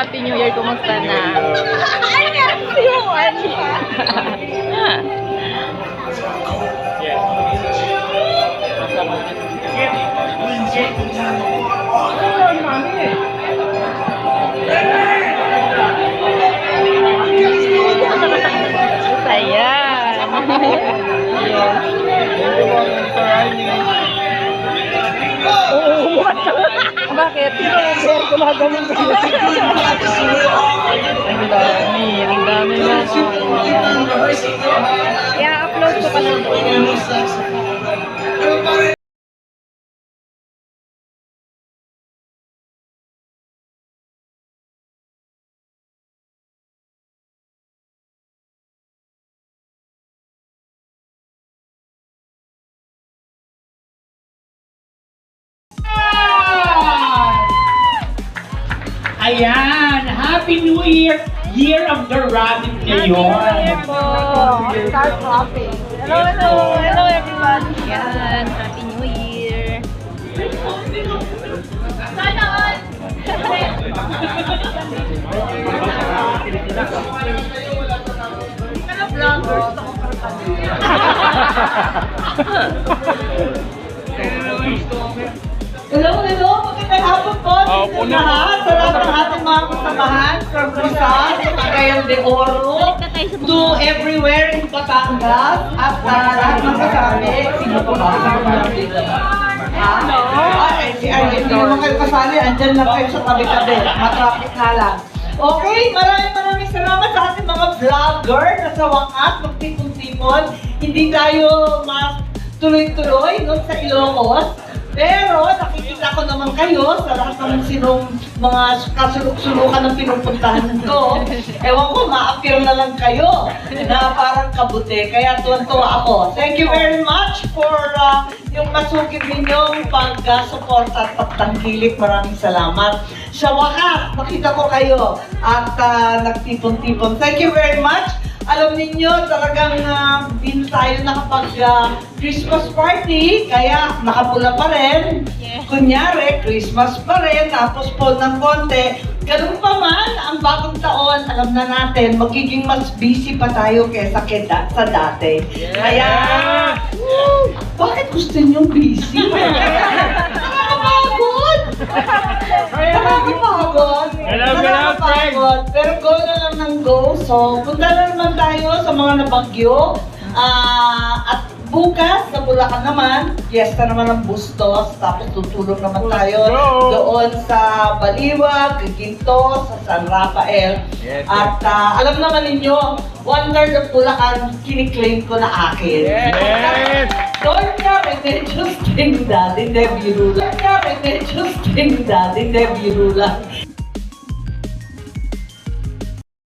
Happy New Year. Kumusta na? Ay, yung Ali. Saya. Bakit? Sir, gumagaling ka. Ang dami na. I-upload ko pa lang. Ayan! Happy New Year! Year of the Rabbit ngayon! Happy New Year po! Start shopping! Hello, hello! Hello everybody! Yan! Happy New Year! Sana all! Vloggers! Hello, hello! Magandang hapon po sa lahat, sa lahat ng ating mga kasamahan from Rizal, Cagayan de Oro, to everywhere in Batangas, at lahat ng kasali. Sino po ba? Si Arjen, hindi naman kayo kasali, andyan lang kayo sa tabi-tabi, matraffic na lang. Okay, maraming salamat sa ating mga vlogger na sa wakas, magtipon-tipon. Hindi tayo mas tuloy-tuloy sa Ilocos. Pero nakikita ko naman kayo sa lahat ng mga kasuluk-sulukan ng pinupuntahan ko. Ewan ko, ma-appear na lang kayo na parang kabuti. Kaya tuwan-tuwa ako. Thank you very much for yung masukid ninyong pag-support at pagtangkilik. Maraming salamat. Sa wakas, makita ko kayo at nagtipon-tipon. Thank you very much. Alam ninyo, talagang din tayo nakapag-Christmas party, kaya nakapula pa rin. Yeah. Kunyari, Christmas pa rin, tapos po ng konti. Ganun pa man, ang bagong taon, alam na natin, magiging mas busy pa tayo kesa sa dati. Yeah. Kaya, bakit gusto nyo busy? Nakakapagod! Nakakapagod! Nakakapagod! Pero go na lang ng go. So, punta na naman tayo sa mga nabagyo. At bukas, sa Bulacan naman, fiesta naman ng Bustos. Tapos tutulog naman tayo doon sa Baliwag, Ginto, sa San Rafael. At alam naman ninyo, 1/3 of Bulacan, kiniklaim ko na akin. Doon ka, medyo sting dati, hindi biro lang. Doon ka, medyo sting dati, hindi biro lang.